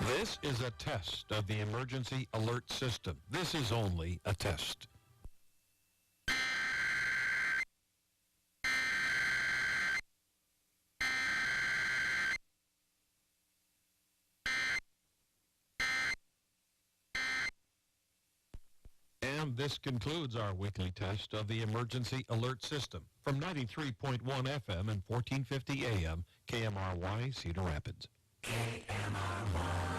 This is a test of the emergency alert system. This is only a test. And this concludes our weekly test of the emergency alert system from 93.1 FM and 1450 AM, KMRY, Cedar Rapids. KMRY.